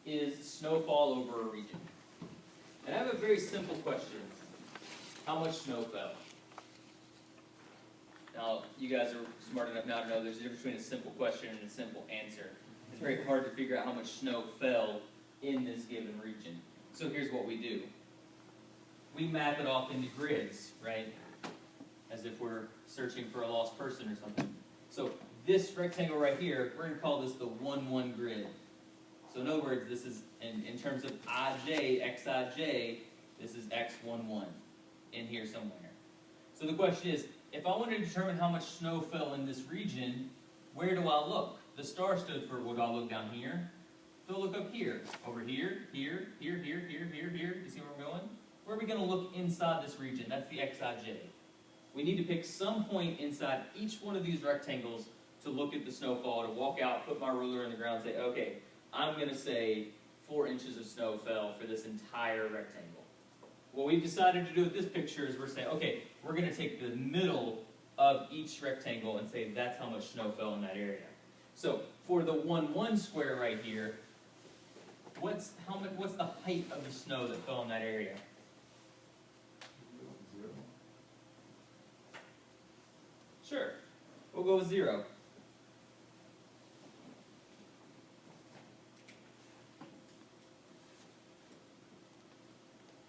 is snowfall over a region? And I have a very simple question. How much snow fell? Now, you guys are smart enough now to know there's a difference between a simple question and a simple answer. It's very hard to figure out how much snow fell in this given region. So here's what we do. We map it off into grids, right? As if we're searching for a lost person or something. So this rectangle right here, we're going to call this the 1-1 grid. So in other words, this is, in terms of ij, xij, this is x11 in here somewhere. So the question is, if I want to determine how much snow fell in this region, where do I look? The star stood for, would I look down here? So look up here. Over here, here, here, here, here, here, here. You see where I'm going? Where are we going to look inside this region? That's the xij. We need to pick some point inside each one of these rectangles to look at the snowfall, to walk out, put my ruler in the ground, and say, okay, I'm going to say 4 inches of snow fell for this entire rectangle. What we've decided to do with this picture is we're saying, okay, we're going to take the middle of each rectangle and say that's how much snow fell in that area. So for the 1-1 square right here, what's the height of the snow that fell in that area? 0. Sure. We'll go with 0.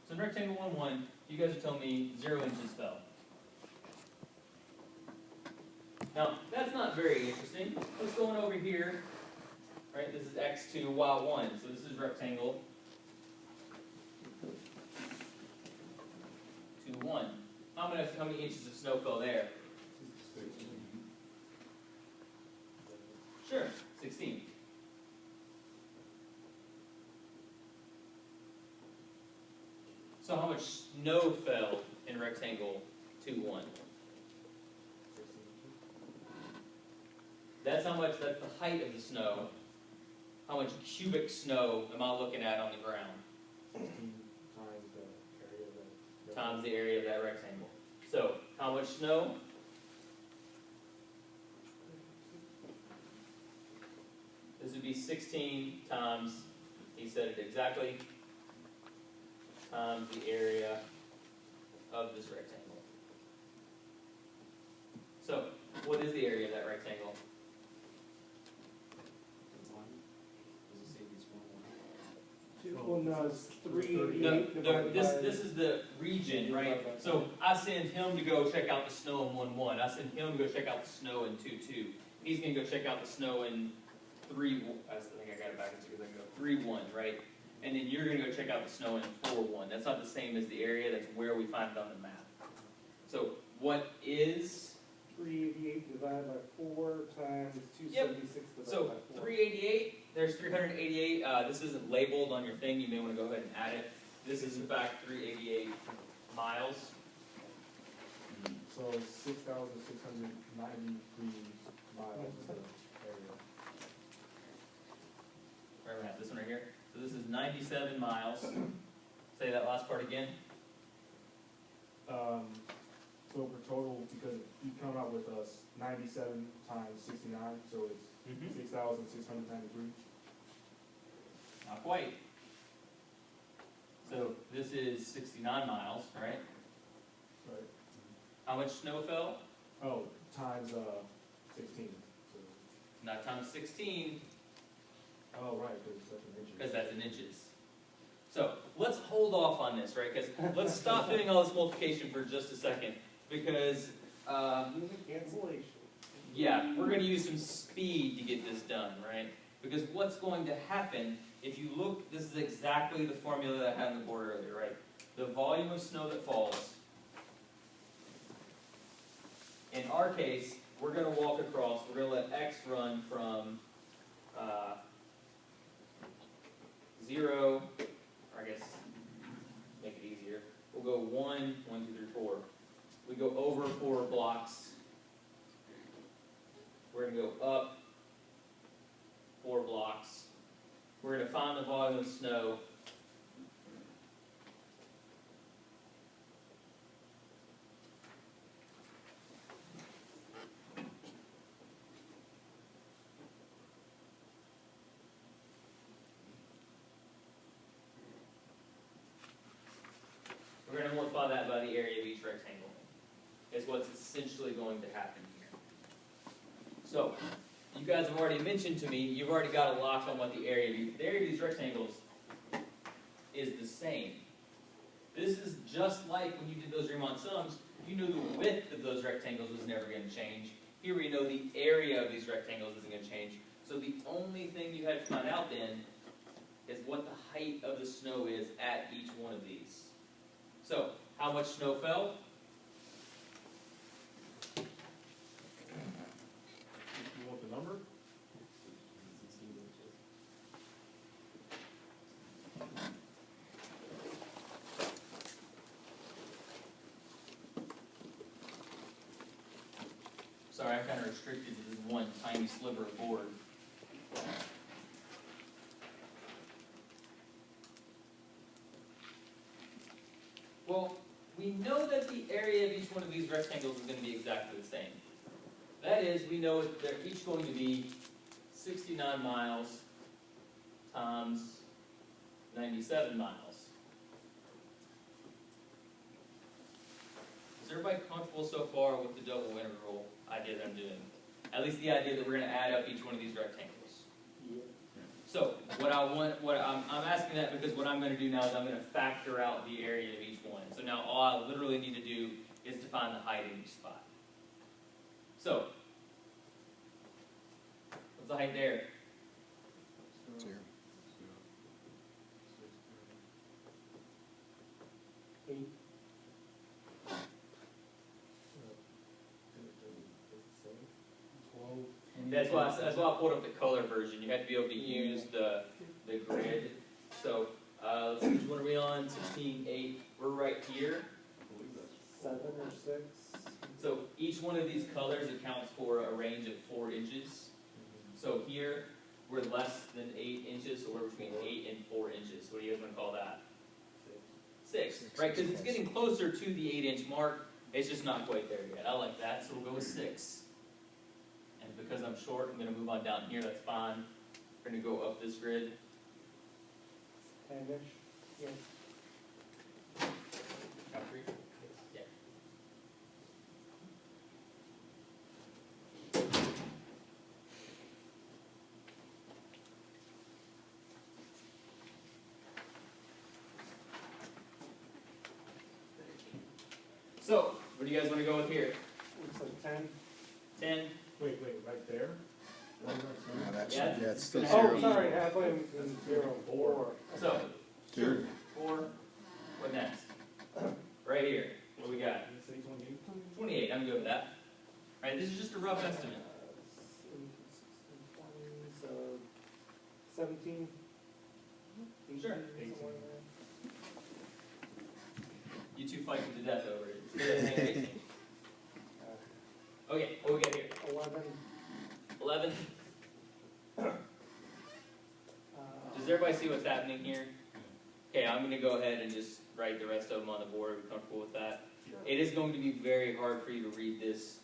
So in rectangle 1-1, you guys are telling me 0 inches fell. Now, that's not very interesting. Let's go on over here. Right, this is x2, y1. So this is rectangle 2-1. How many inches of snow fell there? Sure, 16. So how much snow fell in rectangle 2-1? That's how much, that's the height of the snow. How much cubic snow am I looking at on the ground? 16 Times the area of that rectangle. So, how much snow? This would be 16 times, he said it exactly, times the area of this rectangle. So, what is the area of that rectangle? Well, no, it's 388 No, divided by... this is the region, right? So I send him to go check out the snow in 1-1. I send him to go check out the snow in 2-2. He's going to go check out the snow in 3-1. I think I got it backwards because I go 3-1, right? And then you're going to go check out the snow in 4-1. That's not the same as the area. That's where we find it on the map. So what is... 388 divided by 4 times 276 divided So by 4. 388, there's 388. This isn't labeled on your thing. You may want to go ahead and add it. This is in fact 388 miles. So 6,693 miles is the area. Where am I at? This one right here. So this is 97 miles. Say that last part again. So for total, because you come out with 97 times 69, so it's 6,693. Not quite. So this is 69 miles, right? Right. How much snow fell? Oh, times 16. So, Not times 16, oh, right, because that's an inch. because that's in inches. So let's hold off on this, right? Because let's stop doing all this multiplication for just a second. Because, Cancellation. yeah, we're going to use some speed to get this done, right? Because what's going to happen, if you look, this is exactly the formula that I had on the board earlier, right? The volume of snow that falls. In our case, we're going to walk across, we're going to let x run from 0, or I guess, make it easier. We'll go 1, 2, 3, 4. We go over 4 blocks. We're going to go up 4 blocks. We're going to find the volume of snow. going to happen here. So, you guys have already mentioned to me, you've already got a lock on what the area of these rectangles is the same. This is just like when you did those Riemann sums, you knew the width of those rectangles was never going to change. Here we know the area of these rectangles isn't going to change. So the only thing you had to find out then is what the height of the snow is at each one of these. So, how much snow fell? You want the number? Sorry, I'm kind of restricted to this one tiny sliver of board. Well, we know that the area of each one of these rectangles is going to be exactly the same. That is, we know that they're each going to be 69 miles times 97 miles. Is everybody comfortable so far with the double integral idea that I'm doing? At least the idea that we're going to add up each one of these rectangles. Yeah. So, I'm asking that because what I'm going to do now is I'm going to factor out the area of each one. So now all I literally need to do is to find the height of each spot. So, what's the height there? 0. 8. That's why I pulled up the color version. You had to be able to use the grid. So, let's see, which one are we on? 16:8. We're right here. 7 or 6. So each one of these colors accounts for a range of 4 inches. So here, we're less than 8 inches, so we're between 8 and 4 inches. What do you guys want to call that? 6, right? Because it's getting closer to the 8-inch mark. It's just not quite there yet. I like that, so we'll go with 6. And because I'm short, I'm going to move on down here. That's fine. We're going to go up this grid. 10-ish. Yeah. Concrete? Yeah. So, what do you guys want to go with here? Looks like 10. 10? Wait, right there? No, that's, Yeah. yeah, it's still It's Oh, gonna 0. sorry, halfway in 0, 4. So, Two. 4. What next? Right here. What do we got? 28. I'm good with that. All right, this is just a rough estimate. 20, so 17. Sure. 18, somewhere in there. You two fight to the death over it. It's good to hang 18. Okay, what we got here? 11. 11. Does everybody see what's happening here? Okay, I'm going to go ahead and just write the rest of them on the board. Are we comfortable with that? It is going to be very hard for you to read this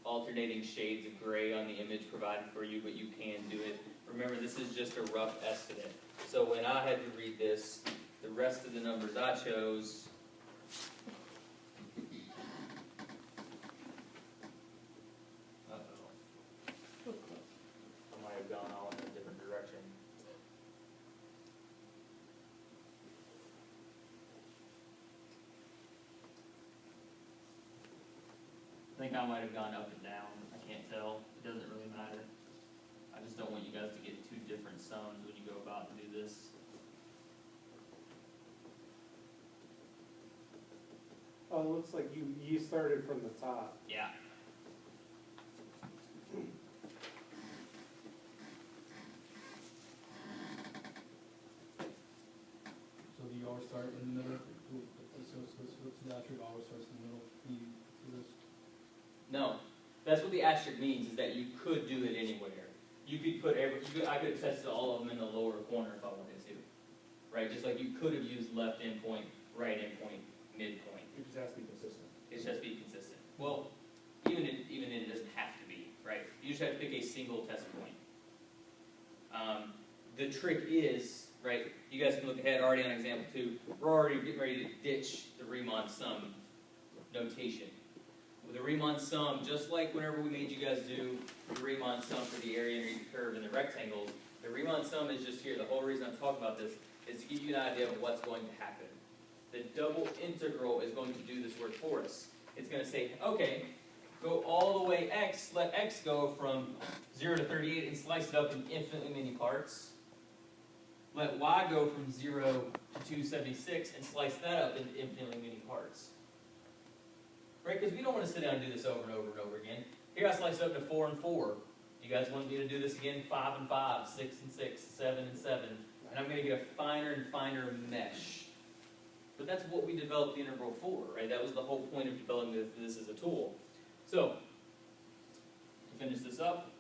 alternating shades of gray on the image provided for you, but you can do it. Remember, this is just a rough estimate. So when I had to read this, the rest of the numbers I chose I might have gone all in a different direction. I think I might have gone up and down. I can't tell. It doesn't really matter. I just don't want you guys to get two different sums when you go about to do this. Oh, it looks like you started from the top. Yeah. So do you always start in the middle? So the asterisk always starts in the middle? No. That's what the asterisk means, is that you could do it anywhere. You could put I could have tested all of them in the lower corner if I wanted to. Right? Just like you could have used left endpoint, right endpoint, midpoint. It just has to be consistent. It's just be consistent. Well, even then it doesn't have to be, right? You just have to pick a single test point. The trick is, right, you guys can look ahead already on example 2. We're already getting ready to ditch the Riemann sum notation. with a Riemann sum, just like whenever we made you guys do the Riemann sum for the area underneath the curve and the rectangles, the Riemann sum is just here. The whole reason I'm talking about this is to give you an idea of what's going to happen. The double integral is going to do this work for us. It's going to say, okay, go all the way x, let x go from 0 to 38 and slice it up in infinitely many parts. Let y go from 0 to 276 and slice that up in infinitely many parts. Right? Because we don't want to sit down and do this over and over and over again. Here I slice it up to 4 and 4. You guys want me to do this again? 5 and 5, 6 and 6, 7 and 7. And I'm going to get a finer and finer mesh. But that's what we developed the integral for, right? That was the whole point of developing this as a tool. So, to finish this up,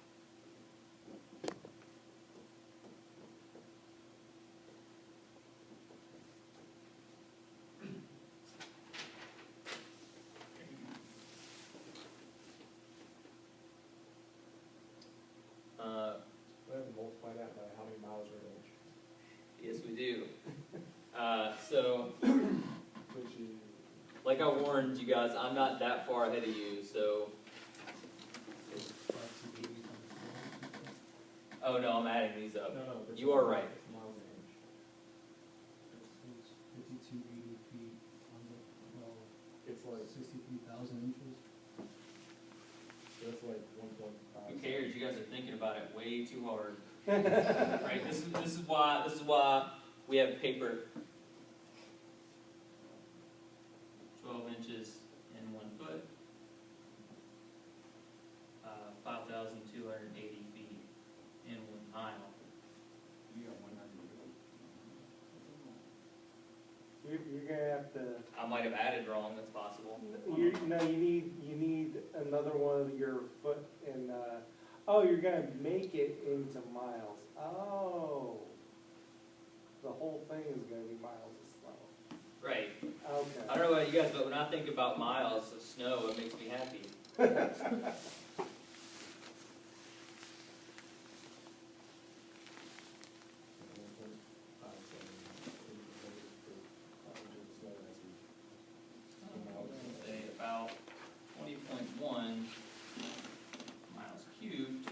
We have to multiply that by how many miles are an inch. yes we do. So, Which is, like I warned you guys, I'm not that far ahead of you, so, 5280 times 4. oh no, I'm adding these up. no, but You are right. it's miles an inch. It's 5280 feet on the, well, It's like, 63,000 inches. that's like 1.5. Who cares? You guys are thinking about it way too hard. Right? This is why we have paper. 12 inches in 1 foot. 5,280 feet in 1 mile. You're gonna have to, I might have added wrong. That's possible. you need another one of your foot and, oh, you're gonna make it into miles. Oh. The whole thing is gonna be miles of snow. Right. I Okay. don't know about you guys, but when I think about miles of snow, it makes me happy. Say about 20.1 miles cubed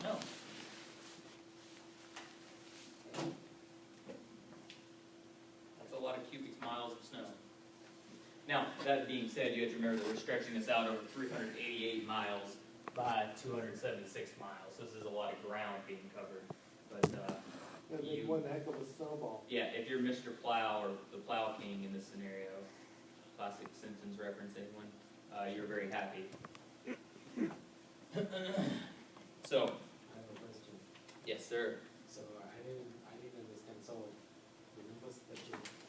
snow. That's a lot of cubic miles of snow. Now, that being said, you have to remember that we're stretching this out over 388 miles by 276 miles. So this is a lot of ground being covered. But That'd be one heck of a snowball. yeah, if you're Mr. Plow or the Plow King in this scenario, classic Simpsons reference, anyone, you're very happy. So, I have a question. yes, sir. So I didn't understand. So the numbers that you